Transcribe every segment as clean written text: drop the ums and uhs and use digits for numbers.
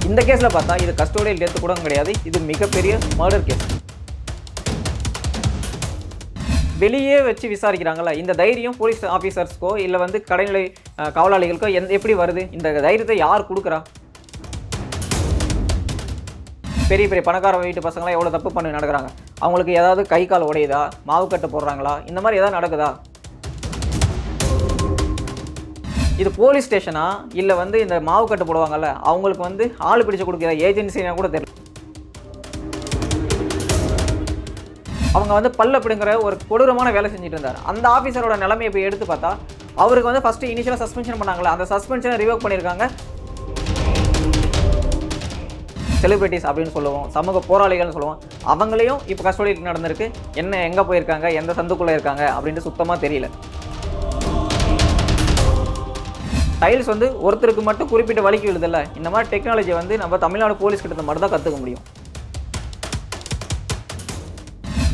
இந்த கேஸில் பார்த்தா இது கஸ்டோடியல் டெத் கூட கிடையாது, இது மிகப்பெரிய மர்டர் கேஸ். வெளியே வச்சு விசாரிக்கிறாங்கல்ல, இந்த தைரியம் போலீஸ் ஆஃபீஸர்ஸ்க்கோ இல்லை வந்து கடைநிலை காவலாளிகளுக்கோ எப்படி வருது? இந்த தைரியத்தை யார் கொடுக்குறா? பெரிய பெரிய பணக்கார வீட்டு பசங்களாம் எவ்வளோ தப்பு பண்ணி நடக்கிறாங்க. அவங்களுக்கு ஏதாவது கை கால் உடையுதா, மாவுக்கட்டு போடுறாங்களா, இந்த மாதிரி ஏதாவது நடக்குதா? இது போலீஸ் ஸ்டேஷனா இல்லை வந்து இந்த மாவுக்கட்டு போடுவாங்கல்ல, அவங்களுக்கு வந்து ஆள் பிடிச்சு கொடுக்குற ஏஜென்சினா கூட தெரியல. அவங்க வந்து பல்ல பிடுங்குற ஒரு கொடூரமான வேலை செஞ்சுட்டு இருந்தார். அந்த ஆஃபீஸரோட நிலைமையை இப்போ எடுத்து பார்த்தா அவருக்கு வந்து ஃபஸ்ட்டு இனிஷியலாக சஸ்பென்ஷன் பண்ணாங்களா, அந்த சஸ்பென்ஷனை ரிவோக் பண்ணியிருக்காங்க. செலிபிரிட்டிஸ் அப்படின்னு சொல்லுவோம், சமூக போராளிகள்னு சொல்லுவோம், அவங்களையும் இப்போ கஸ்டோடியில் நடந்திருக்கு. என்ன எங்கே போயிருக்காங்க, எந்த சந்துக்குள்ளே இருக்காங்க அப்படின்ட்டு சுத்தமாக தெரியல. டைல்ஸ் வந்து ஒருத்தருக்கு மட்டும் குறிப்பிட்ட வலிக்கு விழுதில்ல, இந்த மாதிரி டெக்னாலஜி வந்து நம்ம தமிழ்நாடு போலீஸ் கிட்ட மட்டும் தான் கற்றுக்க முடியும்.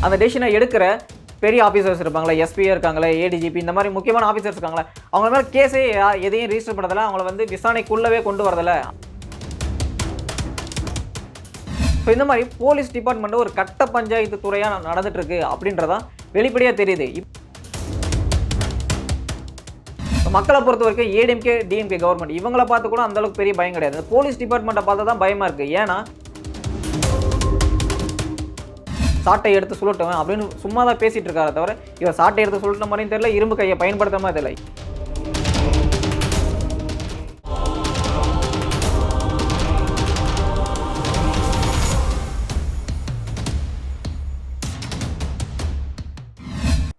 அந்த டெசிஷனை எடுக்கிற பெரிய ஆஃபீஸர்ஸ் இருப்பாங்களா, எஸ்பியாக இருக்காங்களே, ஏடிஜிபி, இந்த மாதிரி முக்கியமான ஆஃபீஸர்ஸ் இருக்காங்களே, அவங்க மேலே கேஸே எதையும் ரிஜிஸ்டர் பண்ணுறதில்ல, அவங்கள வந்து விசாரணைக்குள்ளவே கொண்டு வரதில்ல. ஸோ இந்த மாதிரி போலீஸ் டிபார்ட்மெண்ட்டு ஒரு கட்ட பஞ்சாயத்து துறையாக நடந்துட்டு இருக்கு அப்படின்றதான் வெளிப்படையாக தெரியுது. மக்களை பொறுத்த வரைக்கும் ஏடிஎம்கே டிஎம்கே கவர்மெண்ட் இவங்களை பார்த்து கூட அந்த அளவுக்கு பெரிய பயம் கிடையாது. போலீஸ் டிபார்ட்மெண்ட்டை பார்த்தா தான் பயமா இருக்கு. ஏன்னா சாட்டை எடுத்து சுழட்டுவேன் அப்படின்னு சும்மா தான் பேசிட்டு இருக்காரு தவிர இவர் சாட்டை எடுத்து சுழட்டின மாதிரியும் தெரியல, இரும்பு கையை பயன்படுத்த மாதிரி தெரியல.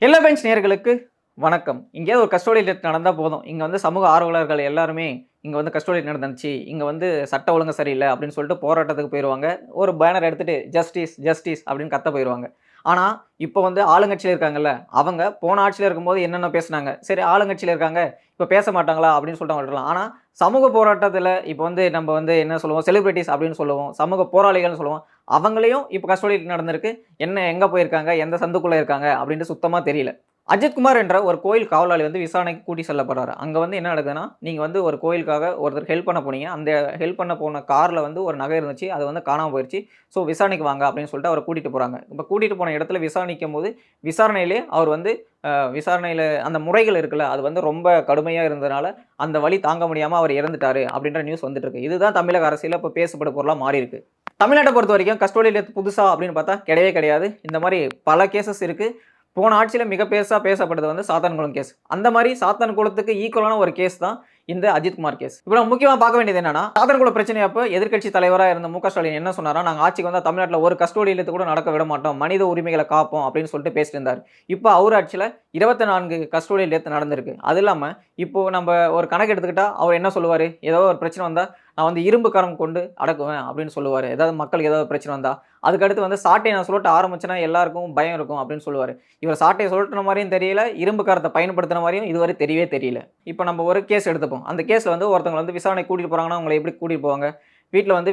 எல்லா பெஞ்ச் நேயர்களுக்கு வணக்கம். இங்கேயாவது ஒரு கஸ்டோடியல் டெத் நடந்தால் போதும், இங்கே வந்து சமூக ஆர்வலர்கள் எல்லாருமே இங்கே வந்து கஸ்டோடியல் நடந்துச்சு, இங்கே வந்து சட்ட ஒழுங்கு சரியில்லை அப்படின்னு சொல்லிட்டு போராட்டத்துக்கு போயிடுவாங்க. ஒரு பேனர் எடுத்துகிட்டு ஜஸ்டிஸ் ஜஸ்டிஸ் அப்படின்னு கத்த போயிடுவாங்க. ஆனால் இப்போ வந்து ஆளுங்கட்சியில் இருக்காங்கல்ல, அவங்க போன ஆட்சியில் இருக்கும்போது என்னென்ன பேசுனாங்க, சரி ஆளுங்கட்சியில் இருக்காங்க இப்போ பேச மாட்டாங்களா அப்படின்னு சொல்லிட்டு விட்டுலாம். ஆனால் சமூக போராட்டத்தில் இப்போ வந்து நம்ம வந்து என்ன சொல்லுவோம், செலிபிரிட்டிஸ் அப்படின்னு சொல்லுவோம், சமூக போராளிகள்னு சொல்லுவோம், அவங்களையும் இப்போ கஸ்டோடியல் நடந்திருக்கு. என்ன எங்கே போயிருக்காங்க, எந்த சந்துக்குள்ளே இருக்காங்க அப்படின்ட்டு சுத்தமாக தெரியல. அஜித்குமார் என்ற ஒரு கோயில் காவலாளி வந்து விசாரணைக்கு கூட்டி செல்லப்படுறாரு. அங்கே வந்து என்ன நடக்குதுன்னா, நீங்கள் வந்து ஒரு கோயிலுக்காக ஒருத்தர் ஹெல்ப் பண்ண போனீங்க, அந்த ஹெல்ப் பண்ண போன காரில் வந்து ஒரு நகை இருந்துச்சு, அது வந்து காணாமல் போயிடுச்சு. ஸோ விசாரணைக்கு வாங்க அப்படின்னு சொல்லிட்டு அவரை கூட்டிகிட்டு போகிறாங்க. இப்போ கூட்டிகிட்டு போன இடத்துல விசாரணிக்கும் போது விசாரணையிலே அவர் வந்து விசாரணையில் அந்த முறைகள் இருக்குல்ல, அது வந்து ரொம்ப கடுமையாக இருந்ததுனால அந்த வலி தாங்க முடியாமல் அவர் இறந்துட்டாரு அப்படின்ற நியூஸ் வந்துட்டு இருக்கு. இதுதான் தமிழக அரசியலில் இப்போ பேசப்பட பொருளாக மாறி இருக்கு. தமிழ்நாட்டை பொறுத்த வரைக்கும் கஸ்டோடியல் டெத் புதுசா அப்படின்னு பார்த்தா கிடையவே கிடையாது. இந்த மாதிரி பல கேசஸ் இருக்குது. போன ஆட்சியில் மிக பேசப்படுறது வந்து சாத்தான்குளம் கேஸ். அந்த மாதிரி சாத்தான்குளத்துக்கு ஈக்குவலான ஒரு கேஸ் தான் இந்த அஜித்குமார் கேஸ். இப்போ நம்ம முக்கியமாக பார்க்க வேண்டியது என்னன்னா, சாத்தான்குளம் பிரச்சனை அப்போ எதிர்க்கட்சி தலைவராக இருந்த மு க ஸ்டாலின் என்ன சொன்னாரா, நாங்கள் ஆட்சிக்கு வந்தால் தமிழ்நாட்டில் ஒரு கஸ்டோடியல் கூட நடக்க விட மாட்டோம், மனித உரிமைகளை காப்போம் அப்படின்னு சொல்லிட்டு பேசிட்டு இருந்தார். இப்போ அவர் ஆட்சியில் 24 கஸ்டோடியல் டெத் நடந்திருக்கு. அது இல்லாமல் இப்போ நம்ம ஒரு கணக்கு எடுத்துக்கிட்டா அவர் என்ன சொல்லுவார், ஏதோ ஒரு பிரச்சனை வந்தால் நான் வந்து இரும்பு கரம் கொண்டு அடக்குவேன் அப்படின்னு சொல்லுவார். ஏதாவது மக்களுக்கு ஏதாவது பிரச்சனை வந்தால் அதுக்கடுத்து வந்து சாட்டையை நான் சுழட்ட ஆரம்பிச்சேன்னா எல்லாருக்கும் பயம் இருக்கும் அப்படின்னு சொல்லுவார். இவர் சாட்டையை சுழட்டின மாதிரியும் தெரியல, இரும்பு கரத்தை பயன்படுத்தின மாதிரியும் இதுவரை தெரியவே தெரியல. இப்போ நம்ம ஒரு கேஸ் எடுத்துப்போம். அந்த கேஸில் வந்து ஒருத்தவங்க வந்து விசாரணை கூட்டிகிட்டு போகிறாங்கன்னா அவங்களை எப்படி கூட்டிகிட்டு போவாங்க, வீட்டில் வந்து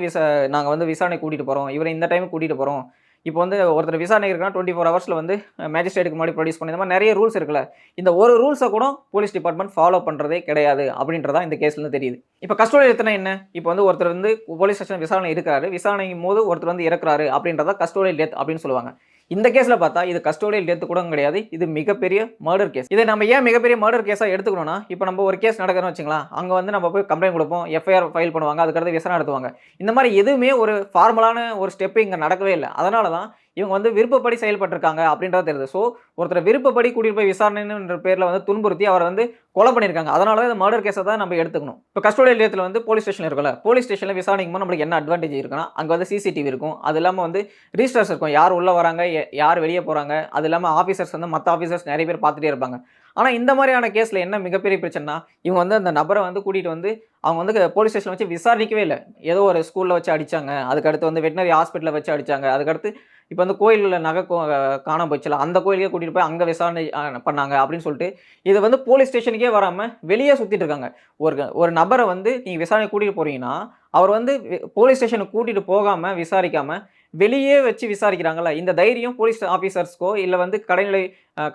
நாங்கள் வந்து விசாரணை கூட்டிகிட்டு போகிறோம், இவரை இந்த டைமுக்கு கூட்டிகிட்டு போகிறோம். இப்போ வந்து ஒருத்தர் விசாரணை இருக்குன்னா 24 ஹவர்ஸில் வந்து மேஜிஸ்ட்ரேட்டுக்கு முன்னாடி ப்ரொடியூஸ் பண்ணி, இந்த மாதிரி நிறைய ரூல்ஸ் இருக்குல்ல, இந்த ஒரு ரூல்ஸை கூட போலீஸ் டிபார்ட்மெண்ட் ஃபாலோ பண்ணுறதே கிடையாது அப்படின்றதா இந்த கேஸ்லேருந்து தெரியுது. இப்போ கஸ்டோடியல் டெத்னா என்ன, இப்போ வந்து ஒருத்தர் வந்து போலீஸ் ஸ்டேஷன் விசாரணை இருக்காரு, விசாரணைக்கும் போது ஒருத்தர் வந்து இறக்குறாரு அப்படின்றதா கஸ்டோடியல் டெத் அப்படின்னு சொல்லுவாங்க. இந்த கேஸில் பார்த்தா இது கஸ்டோடியல் டெத் கூட கிடையாது, இது மிகப்பெரிய மர்டர் கேஸ். இதை நம்ம ஏன் மிகப்பெரிய மர்டர் கேஸாக எடுத்துக்கணும்னா, இப்போ நம்ம ஒரு கேஸ் நடக்கிறோம்னு வச்சுங்களா, அங்கே வந்து நம்ம போய் கம்ப்ளைண்ட் கொடுப்போம், எஃப்ஐஆர் ஃபைல் பண்ணுவாங்க, அதுக்கடுத்து விசாரணை நடத்துவாங்க. இந்த மாதிரி எதுவுமே ஒரு ஃபார்மலான ஒரு ஸ்டெப்பு இங்கே நடக்கவே இல்லை. அதனால தான் இவங்க வந்து விருப்பப்படி செயல்பட்டிருக்காங்க அப்படின்றது தெரியுது. ஸோ ஒருத்தர் விருப்பப்படி கூட்டிகிட்டு போய் விசாரணைன்ற பேரில் வந்து துன்புறுத்தி அவரை வந்து கொலை பண்ணியிருக்காங்க. அதனால தான் இந்த மர்டர் கேஸை தான் நம்ம எடுத்துக்கணும். இப்போ கஸ்டோடியல் டெத்தில் வந்து போலீஸ் ஸ்டேஷன் இருக்குல்ல, போலீஸ் ஸ்டேஷனில் விசாரணைக்கும் போது நம்மளுக்கு என்ன அட்வான்டேஜ் இருக்குன்னா, அங்கே வந்து சிசிடிவி இருக்கும், அது இல்லாமல் வந்து ரிஜிஸ்டர்ஸ் இருக்கும், யார் உள்ளே வராங்க, யார் வெளியே போகிறாங்க, அது இல்லாமல் ஆஃபீஸர்ஸ் வந்து மற்ற ஆஃபீஸர்ஸ் நிறைய பேர் பார்த்துட்டே இருப்பாங்க. ஆனால் இந்த மாதிரியான கேஸில் என்ன மிகப்பெரிய பிரச்சனைனா, இவங்க வந்து அந்த நபரை வந்து கூட்டிகிட்டு வந்து அவங்க வந்து போலீஸ் ஸ்டேஷன் வச்சு விசாரிக்கவே இல்லை. ஏதோ ஒரு ஸ்கூலில் வச்சு அடித்தாங்க, அதுக்கடுத்து வந்து வெட்டினரி ஹாஸ்பிட்டலில் வச்சு அடித்தாங்க, அதுக்கடுத்து இப்போ வந்து கோயிலில் நகை காணாம போச்சுல, அந்த கோயிலுக்கே கூட்டிகிட்டு போய் அங்கே விசாரணை பண்ணாங்க அப்படின்னு சொல்லிட்டு இதை வந்து போலீஸ் ஸ்டேஷனுக்கே வராமல் வெளியே சுற்றிட்டு இருக்காங்க. ஒரு நபரை வந்து நீங்கள் விசாரணை கூட்டிகிட்டு போகிறீங்கன்னா அவர் வந்து போலீஸ் ஸ்டேஷனுக்கு கூட்டிகிட்டு போகாமல் விசாரிக்காமல் வெளியே வச்சு விசாரிக்கிறாங்கல்ல, இந்த தைரியம் போலீஸ் ஆஃபீசர்ஸ்க்கோ, இல்ல வந்து கடைநிலை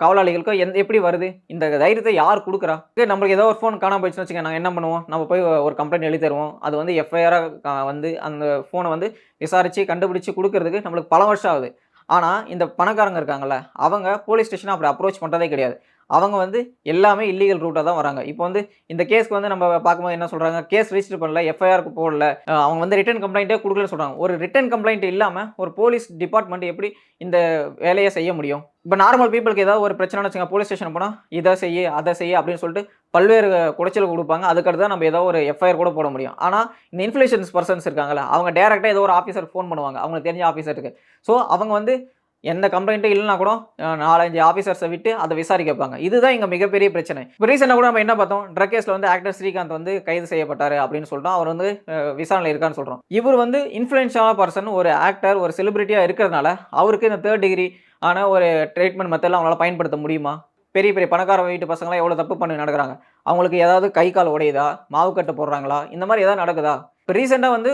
காவலாளிகளுக்கோ எப்படி வருது? இந்த தைரியத்த யார் குடுக்குறா? நம்மளுக்கு ஏதோ ஒரு ஃபோன் காணாம போயிடுச்சுன்னு வச்சுக்கங்க, நாங்க என்ன பண்ணுவோம்? நம்ம போய் ஒரு கம்ப்ளைண்ட் எழுதி தருவோம். அது வந்து எஃப்ஐஆரா வந்து அந்த ஃபோன வந்து விசாரிச்சு கண்டுபிடிச்சு குடுக்குறதுக்கு நம்மளுக்கு பல வருஷம் ஆகுது. ஆனா, இந்த பணக்காரங்க இருக்காங்கல்ல, அவங்க போலீஸ் ஸ்டேஷன அப்படி அப்ரோச் பண்றதே கிடையாது. அவங்க வந்து எல்லாமே இல்லீகல் ரூட்டா தான் வராங்க. இப்போ வந்து இந்த கேஸ்க்கு வந்து நம்ம பார்க்கும்போது என்ன சொல்றாங்க, கேஸ் ரிஜிஸ்டர் பண்ணல, எஃப்ஐஆர்க்கு போடல. அவங்க வந்து ரிட்டர்ன் கம்ப்ளைண்ட்டே குடுக்கலன்னு சொல்றாங்க. ஒரு ரிட்டர்ன் கம்ப்ளைண்ட் இல்லாம ஒரு போலீஸ் டிபார்ட்மெண்ட் எப்படி இந்த வேலைய செய்ய முடியும்? இப்ப நார்மல் பீப்பிள்க்கு ஏதாவது ஒரு பிரச்சனைன்னு வச்சுக்கோங்க, போலீஸ் ஸ்டேஷன் போனா, இத செய்யி, அத செய்யி அப்படின்னு சொல்லிட்டு பல்வேறு குடைச்சல் குடுப்பாங்க. அதுக்கு அடுத்து தான் நம்ம ஏதோ ஒரு எஃப்ஐஆர் கூட போட முடியும். ஆனா, இந்த இன்ஃப்ளூயன்ஸ் பெர்சன்ஸ் இருக்காங்கல்ல, அவங்க டைரக்ட்டா ஏதோ ஒரு ஆஃபீசருக்கு ஃபோன் பண்ணுவாங்க. அவங்களுக்கு தெரிஞ்ச ஆஃபீசருக்கு. ஸோ, அவங்க வந்து எந்த கம்ப்ளைண்ட்டும் இல்லன்னா கூட 4, 5 ஆஃபீசர்ஸ விட்டு அத விசாரிக்க வைப்பாங்க. இதுதான் இங்க மிகப்பெரிய பிரச்சனை. இப்ப ரீசென்ட்டா கூட நம்ம என்ன பார்த்தோம், ட்ரக் கேஸ்ல வந்து ஆக்டர் ஸ்ரீகாந்த் வந்து கைது செய்யப்பட்டாரு அப்படின்னு சொல்லிட்டோம். அவர் வந்து விசாரணையில இருக்கான்னு சொல்றோம். இவர் வந்து இன்ஃப்ளூயன்ஷியலான பெர்சன், ஒரு ஆக்டர், ஒரு செலிபிரிட்டியா இருக்கிறதுனால, அவருக்கு இந்த 3 டிகிரி ஆன ஒரு ட்ரீட்மெண்ட் மெத்தட்லாம் அவங்களால பயன்படுத்த முடியுமா? பெரிய பெரிய பணக்கார வீட்டு பசங்கலாம் எவ்வளோ தப்பு பண்ணி நடக்குறாங்க. அவங்களுக்கு ஏதாவது கை, கால் உடையுதா? மாவு கட்டு போடுறாங்களா? இந்த மாரி ஏதாவது நடக்குதா? இப்ப ரீசென்ட்டா வந்து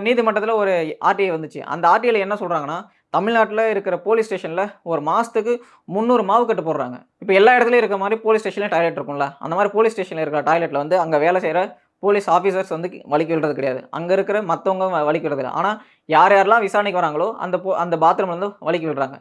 நீதிமன்றத்தில ஒரு ஆர்டிஐ வந்துச்சு. அந்த ஆர்டிஐல என்ன சொல்றாங்கன்னா, தமிழ்நாட்டுல இருக்கிற போலீஸ் ஸ்டேஷன்ல ஒரு மாசத்துக்கு 300 மாவு கட்டு போடுறாங்க. இப்ப எல்லா இடத்துலயும் இருக்கிற மாரி போலீஸ் ஸ்டேஷன்லயும் டாய்லெட் இருக்கும்ல. அந்த மாரி போலீஸ் ஸ்டேஷன்ல இருக்கிற டாய்லெட்ல வந்து அங்க வேலை செய்ற போலீஸ் ஆஃபீசர்ஸ் வந்து வலிக்கி விடுறது கிடையாது. அங்க இருக்கிற மத்தவங்க வலிக்கி விடுறது இல்ல. ஆனா யார் யாரெல்லாம் விசாரணைக்கு வராங்களோ, அந்த பாத்ரூம்ல வந்து வலிக்கி விடுறாங்க.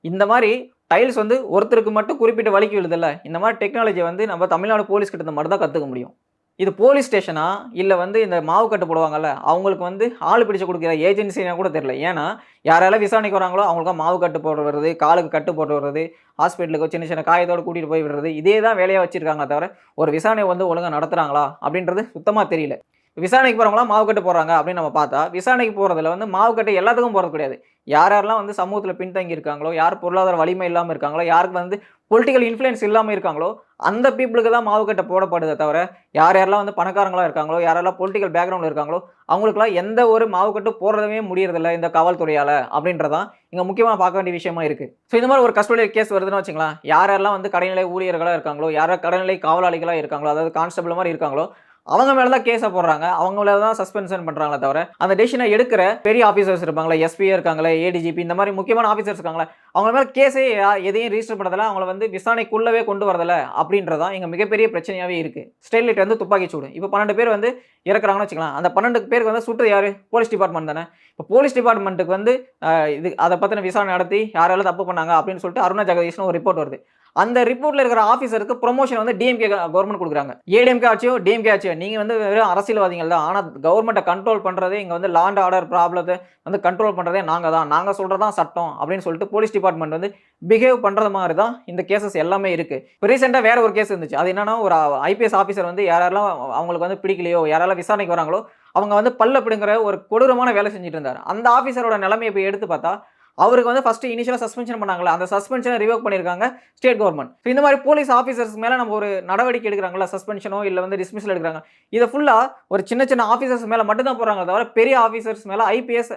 இந்த மாரி டைல்ஸ் வந்து ஒருத்தருக்கு மட்டும் குறிப்பிட்டு வலிக்கி விழுதுல்ல. இந்த மாரி டெக்னாலஜிய வந்து நம்ம தமிழ்நாடு போலீஸ் கிட்ட இருந்து மட்டும் தான் கத்துக்க முடியும். இது போலீஸ் ஸ்டேஷனா? இல்ல வந்து இந்த மாவு கட்டு போடுவாங்கல்ல, அவங்களுக்கு வந்து ஆள் பிடிச்சு குடுக்குற ஏஜென்சினா கூட தெரியல. ஏன்னா, யாரெல்லாம் விசாரணைக்கு வராங்களோ, அவங்களுக்கெல்லாம் மாவு கட்டு போட்டு விடுறது, காலுக்கு கட்டு போட்டு விடுறது, ஹாஸ்பிட்டலுக்கு சின்ன சின்ன காயத்தோட கூட்டிட்டு போய் விடுறது, இதே தான் வேலையா வச்சிருக்காங்களே தவிர, ஒரு விசாரணை வந்து ஒழுங்கா நடத்துறாங்களா? அப்படின்றது சுத்தமா தெரியல. விசாரணைக்கு போறவங்கலாம் மாவு கட்டு போடுறாங்க அப்படின்னு நம்ம பார்த்தா, விசாரணைக்கு போறதுல வந்து மாவு கட்டு எல்லாத்துக்கும் போறது கிடையாது. யார் யாரெல்லாம் வந்து சமூகத்தில பின்தங்கி இருக்காங்களோ, யார் பொருளாதார வலிமை இல்லாம இருக்காங்களோ, யாருக்கு வந்து பொலிட்டிக்கல் இன்ஃப்ளூயன்ஸ் இல்லாம இருக்காங்களோ, அந்த பீப்பிளுக்கு தான் மாவு கட்டு போடப்படுதே தவிர, யார் யாரெல்லாம் வந்து பணக்காரங்களா இருக்காங்களோ, யாரெல்லாம் பொலிட்டிக்கல் பேக்கிரவுண்ட்ல இருக்காங்களோ, அவங்களுக்கெல்லாம் எந்த ஒரு மாவு கட்டு போடவே முடியறதில்ல இந்த காவல்துறையால அப்படின்றது தான் இங்க முக்கியமா பார்க்க வேண்டிய விஷயமா இருக்கு. ஸோ இந்த மாரி ஒரு கஸ்டோடியல் கேஸ் வருதுன்னு வச்சுக்கங்களேன், யார் யாரெல்லாம் வந்து கடைநிலை ஊழியர்களா இருக்காங்களோ, யார் யார் கடைநிலை காவலாளிகளா இருக்காங்களோ, அதாவது கான்ஸ்டபிள் மாரி இருக்காங்களோ, அவங்க மேல தான் கேஸ போடுறாங்க. அவங்க மேல தான் சஸ்பென்ஷன் பண்றாங்களே தவிர, அந்த டெசிஷன எடுக்கிற பெரிய ஆஃபீசர்ஸ் இருப்பாங்கல்ல, எஸ்பியா இருக்காங்கல்ல, ஏடிஜிபி இந்த மாரி முக்கியமான ஆஃபீசர்ஸ் இருக்காங்கல்ல, அவங்க மேல கேஸே எதையும் ரிஜிஸ்டர் பண்ணதில்ல. அவங்கள வந்து விசாரணைக்குள்ளவே கொண்டு வரதில்ல அப்படின்றது தான் இங்க மிகப்பெரிய பிரச்சனையாவே இருக்கு. ஸ்டெர்லைட் வந்து துப்பாக்கி சூடு. இப்ப 12 பேர் வந்து இறக்குறாங்கன்னு வச்சுக்கலாம். அந்த 12 பேருக்கு வந்து சுட்டது யாரு? போலீஸ் டிபார்ட்மெண்ட் தானே. இப்ப போலீஸ் டிபார்ட்மெண்ட்டுக்கு வந்து அத பத்தின விசாரணை நடத்தி யார் யாரெல்லாம் தப்பு பண்ணாங்க அப்படின்னு சொல்லிட்டு அருணா ஜெகதீஷ்னு ஒரு ரிப்போர்ட் வருது. அந்த ரிப்போர்ட்ல இருக்கிற ஆபீசருக்கு புரமோஷன் வந்து டிஎம்கே கவர்மெண்ட் குடுக்குறாங்க. ஏடிஎம்கே ஆட்சியோ, டிஎம்கே ஆட்சியோ நீங்க வந்து வெறும் அரசியல்வாதிகள் தான். ஆனா கவர்மெண்ட்ட கண்ட்ரோல் பண்றதே இங்க வந்து லா அண்ட் ஆர்டர் ப்ராப்ளத்த வந்து கண்ட்ரோல் பண்றதே நாங்க தான். நாங்க சொல்றது தான் சட்டம் அப்படின்னு சொல்லிட்டு போலீஸ் டிபார்ட்மெண்ட் வந்து பிஹேவ் பண்றது மாரி தான் இந்த கேஸஸ் எல்லாமே இருக்கு. இப்ப ரீசென்ட்டா வேற ஒரு கேஸ் இருந்துச்சு. அது என்னன்னா ஒரு ஐபிஎஸ் ஆபீசர் வந்து யாரெல்லாம் அவங்களுக்கு வந்து பிடிக்கலையோ, யாரெல்லாம் விசாரணைக்கு வராங்களோ, அவங்க வந்து பல்ல பிடுங்குற ஒரு கொடூரமான வேலை செஞ்சுட்டு இருந்தாரு. அந்த ஆபீசரோட நிலைமைய இப்ப எடுத்து பார்த்தா, அவருக்கு வந்து ஃபர்ஸ்ட் இனிஷியலா சஸ்பென்ஷன் பண்ணாங்கல்ல, அந்த சஸ்பென்ஷன ரிவோக் பண்ணியிருக்காங்க ஸ்டேட் கவர்மெண்ட். ஸோ இந்த மாரி போலீஸ் ஆஃபீசர்ஸ் மேல நம்ம ஒரு நடவடிக்கை எடுக்குறாங்கல்ல, சஸ்பென்ஷனோ இல்ல வந்து டிஸ்மிஸல் எடுக்குறாங்க. இத ஃபுல்லா ஒரு சின்ன சின்ன ஆஃபீசர்ஸ் மேல மட்டும் தான் போடுறாங்களே தவிர, பெரிய ஆஃபீசர்ஸ் மேல ஐபிஎஸ்,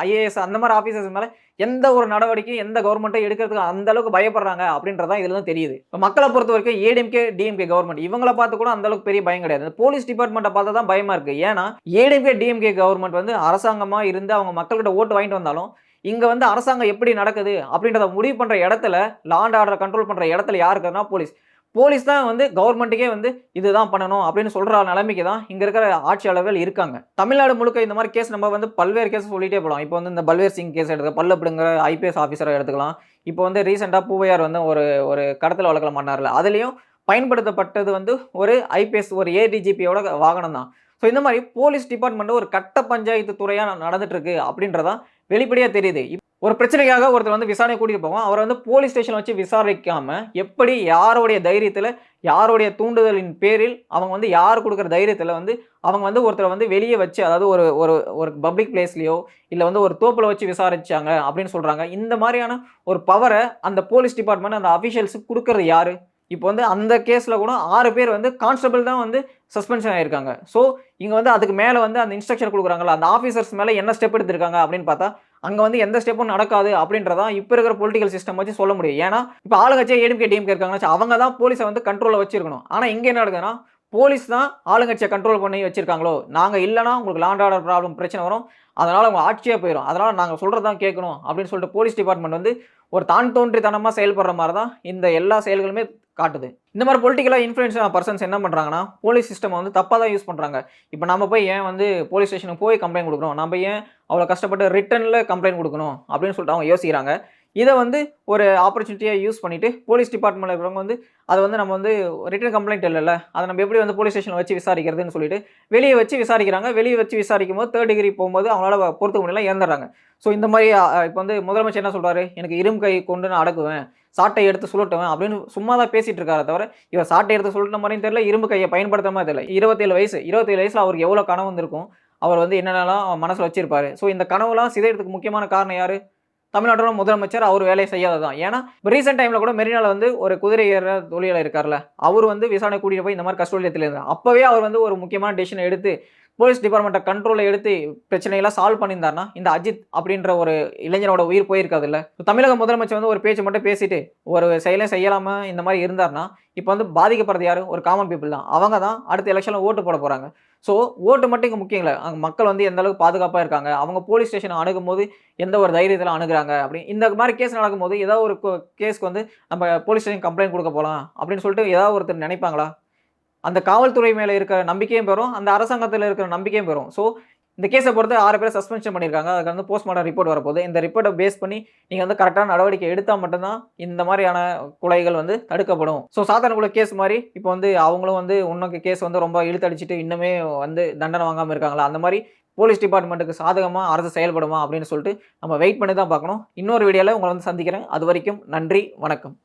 ஐஏஎஸ் அந்த மாரி ஆஃபீசர்ஸ் மேல எந்த ஒரு நடவடிக்கையும் எந்த கவர்மெண்ட்டும் எடுக்கிறதுக்கு அந்த அளவுக்கு பயப்படுறாங்க அப்படின்றது தான் இதுல தான் தெரியுது. இப்ப மக்கள பொறுத்தவரைக்கும் ஏடிஎம்கே, டிஎம்கே கவர்மெண்ட் இவங்கள பார்த்து கூட அந்த அளவுக்கு பெரிய பயம் கிடையாது. இந்த போலீஸ் டிபார்ட்மெண்ட்ட பார்த்தா தான் பயமா இருக்கு. ஏன்னா ஏடிஎம்கே, டிஎம்கே கவர்மெண்ட் வந்து அரசாங்கமா இருந்து அவங்க மக்கள்கிட்ட ஓட்டு வாங்கிட்டு வந்தாலும், இங்க வந்து அரசாங்கம் எப்படி நடக்குது அப்படின்றத முடிவு பண்ற இடத்துல, லா அண்ட் ஆர்டர கண்ட்ரோல் பண்ற இடத்துல யார் இருக்கான்னா போலீஸ். போலீஸ் தான் வந்து கவர்மெண்ட்டுக்கே வந்து இதுதான் பண்ணணும் அப்படின்னு சொல்ற நிலைமைக்கு தான் இங்க இருக்கிற ஆட்சியாளர்கள் இருக்காங்க. தமிழ்நாடு முழுக்க இந்த மாதிரி கேஸ் நம்ம வந்து பல்வேறு கேஸ் சொல்லிட்டே போலாம். இப்போ வந்து இந்த பல்வேர் சிங் கேஸ் எடுத்துக்கலாம். பல்லு பிடுங்குற ஐபிஎஸ் ஆஃபீஸர எடுத்துக்கலாம். இப்போ வந்து ரீசென்ட்டா பூவையார் வந்து ஒரு ஒரு கடத்தல் வழக்குல மாட்னார்ல. அதிலயும் பயன்படுத்தப்பட்டது வந்து ஒரு ஐபிஎஸ் ஒரு ஏடிஜிபியோட வாகனம் தான். ஸோ இந்த மாரி போலீஸ் டிபார்ட்மெண்ட் ஒரு கட்ட பஞ்சாயத்து துறையா நடந்துட்டு இருக்கு அப்படின்றதான் வெளிப்படையா தெரியுது. ஒரு பிரச்சனைக்காக ஒருத்தர் வந்து விசாரணை கூட்டிட்டு போவோம். அவர வந்து போலீஸ் ஸ்டேஷன்ல வச்சு விசாரிக்காம, எப்படி யாருடைய தைரியத்தில, யாருடைய தூண்டுதலின் பேரில், அவங்க வந்து யார் குடுக்குற தைரியத்தில வந்து, அவங்க வந்து ஒருத்தர வந்து வெளிய வச்சு, அதாவது ஒரு ஒரு ஒரு பப்ளிக் பிளேஸ்லயோ, இல்ல வந்து ஒரு தோப்புல வச்சு விசாரிச்சாங்க அப்படின்னு சொல்றாங்க. இந்த மாரியான ஒரு பவர அந்த போலீஸ் டிபார்ட்மெண்ட் அந்த அஃபிஷியல்ஸ்க்கு குடுக்குறது யாரு? இப்போ வந்து அந்த கேஸ்ல கூட 6 பேர் வந்து கான்ஸ்டபிள் தான் வந்து சஸ்பென்ஷன் ஆயிருக்காங்க. ஸோ, இங்க வந்து அதுக்கு மேல வந்து அந்த இன்ஸ்ட்ரக்ஷன் குடுக்குறாங்கல்ல, அந்த ஆஃபீசர்ஸ் மேல என்ன ஸ்டெப் எடுத்திருக்காங்க அப்படின்னு பார்த்தா, அங்க வந்து எந்த ஸ்டெப்பும் நடக்காது அப்படின்றத தான் இப்ப இருக்கிற பொலிட்டிக்கல் சிஸ்டம் வச்சு சொல்ல முடியும். ஏன்னா, இப்ப ஆளுங்கட்சியா ஏடிஎம்கே, டிஎம்கே இருக்காங்கன்னு வச்சு அவங்க தான் போலீஸ வந்து கண்ட்ரோல்ல வச்சிருக்கணும். ஆனா இங்க என்ன நடக்குதுன்னா, போலீஸ் தான் ஆளுங்கட்சிய கண்ட்ரோல் பண்ணி வச்சிருக்காங்களோ, நாங்க இல்லன்னா உங்களுக்கு லா அண்ட் ஆர்டர் ப்ராப்ளம் பிரச்சனை வரும். அதனால உங்க ஆட்சியே போயிரும். அதனால நாங்க சொல்றது தான் கேட்கணும் அப்படின்னு சொல்லிட்டு போலீஸ் டிபார்ட்மெண்ட் வந்து ஒரு தான் தோன்றித்தனமா செயல்படுற மாரி தான் இந்த எல்லா செயல்களுமே காட்டுது. இந்த மாரி பொலிட்டிக்கலா இன்ஃப்ளூயன்ஸ் ஆன பெர்சன்ஸ் என்ன பண்றாங்கன்னா, போலீஸ் சிஸ்டம் வந்து தப்பா தான் யூஸ் பண்றாங்க. இப்ப நாம போய் ஏன் வந்து போலீஸ் ஸ்டேஷனுக்கு போய் கம்ப்ளைண்ட் குடுக்குறோம்? நம்ப ஏன் அவ்வளோ கஷ்டப்பட்டு ரிட்டன்ல கம்ப்ளைண்ட் குடுக்கணும்? அப்படின்னு சொல்லிட்டு அவங்க யோசிக்கிறாங்க. இத வந்து ஒரு ஆப்பர்ச்சுனிட்டியா யூஸ் பண்ணிட்டு, போலீஸ் டிபார்ட்மெண்ட்ல இருக்கிறவங்க வந்து, அத வந்து நம்ம வந்து ரிட்டன் கம்ப்ளைண்ட் இல்லல்ல. அத நம்ம எப்படி வந்து போலீஸ் ஸ்டேஷன்ல வச்சு விசாரிக்கிறதுன்னு சொல்லிட்டு, வெளிய வச்சு விசாரிக்கிறாங்க. வெளிய வச்சு விசாரிக்கும்போது 3 டிகிரி போம்போது அவங்களால பொறுத்துக்க முடியல இறந்துடுறாங்க. ஸோ இந்த மாரி இப்ப வந்து முதலமைச்சர் என்ன சொல்றாரு? எனக்கு இரும்பு கை கொண்டு நான் அடக்குவேன். சாட்டை எடுத்து சுழட்டுவேன் அப்படின்னு சும்மா தான் பேசிட்டு இருக்காரே தவிர, இவர் சாட்டை எடுத்து சுழட்டுன மாரியும் தெரியல, இரும்பு கைய பயன்படுத்துற மாரி தெரியல. 27 வயசு. 27 வயசுல அவருக்கு எவ்வளோ கனவு வந்திருக்கும்? அவர் வந்து என்னென்னலாம் மனசுல வச்சிருப்பாரு. ஸோ இந்த கனவுலாம் சிதைறதுக்கு முக்கியமான காரணம் யாரு? தமிழ்நாட்டோட முதலமைச்சர் அவர் வேலைய செய்யாதது தான். ஏன்னா, ரீசென்ட் டைம்ல கூட மெரினால வந்து ஒரு குதிரை ஏறுற தொழிலாளி இருக்கார்ல, அவரு வந்து விசாரணை கூட்டிட்டு போய் இந்த மாரி கஸ்டோடியத்துல இருந்தார். அப்பவே அவர் வந்து ஒரு முக்கியமான டிசிஷன் எடுத்து, போலீஸ் டிபார்ட்மெண்ட்ட கண்ட்ரோல்ல எடுத்து பிரச்சனையெல்லாம் சால்வ் பண்ணியிருந்தாருன்னா, இந்த அஜித் அப்படின்ற ஒரு இளைஞனோட உயிர் போயிருக்காதுல்ல. தமிழக முதலமைச்சர் வந்து ஒரு பேச்சு மட்டும் பேசிட்டு, ஒரு செயலே செய்யலாம இந்த மாரி இருந்தார்ன்னா, இப்ப வந்து பாதிக்கப்படுறது யாரு? ஒரு காமன் பீப்பிள் தான். அவங்க தான் அடுத்த எலக்ஷன்ல ஓட்டு போட போறாங்க. ஸோ, ஓட்டு மட்டும் இங்க முக்கியம் இல்ல. அங்க மக்கள் வந்து எந்த அளவுக்கு பாதுகாப்பா இருக்காங்க. அவங்க போலீஸ் ஸ்டேஷன அணுகும்போது எந்த ஒரு தைரியத்தில அணுகுறாங்க அப்படி இந்த மாரி கேஸ் நடக்கும்போது ஏதாவது ஒரு கேஸ்க்கு வந்து நம்ம போலீஸ் ஸ்டேஷன் கம்ப்ளைண்ட் குடுக்க போலாம் அப்படின்னு சொல்லிட்டு ஏதாவது ஒருத்தர் நினைப்பாங்களா? அந்த காவல்துறை மேல இருக்கிற நம்பிக்கையும் பெறும். அந்த அரசாங்கத்தில இருக்கிற நம்பிக்கையும் பெறும். ஸோ இந்த கேஸ பொறுத்து 6 பேர சஸ்பென்ஷன் பண்ணியிருக்காங்க. அதுக்கு வந்து போஸ்ட்மார்டம் ரிப்போர்ட் வரப்போகுது. இந்த ரிப்போர்ட்ட பேஸ் பண்ணி நீங்க வந்து கரெக்ட்டான நடவடிக்கை எடுத்தா மட்டும் தான் இந்த மாரியான கொலைகள் வந்து தடுக்கப்படும். ஸோ சாத்தான்குள கேஸ் மாரி இப்போ வந்து அவங்களும் வந்து இன்னும் கேஸ் வந்து ரொம்ப இழுத்தடிச்சுட்டு இன்னுமே வந்து தண்டனை வாங்காம இருக்காங்களா? அந்த மாரி போலீஸ் டிபார்ட்மென்ட்க்கு சாதகமா அரசு செயல்படுமா அப்படின்னு சொல்லிட்டு நம்ம வெயிட் பண்ணி தான் பார்க்கணும். இன்னொரு வீடியோல உங்கள வந்து சந்திக்கிறேன். அதுவரைக்கும் நன்றி, வணக்கம்.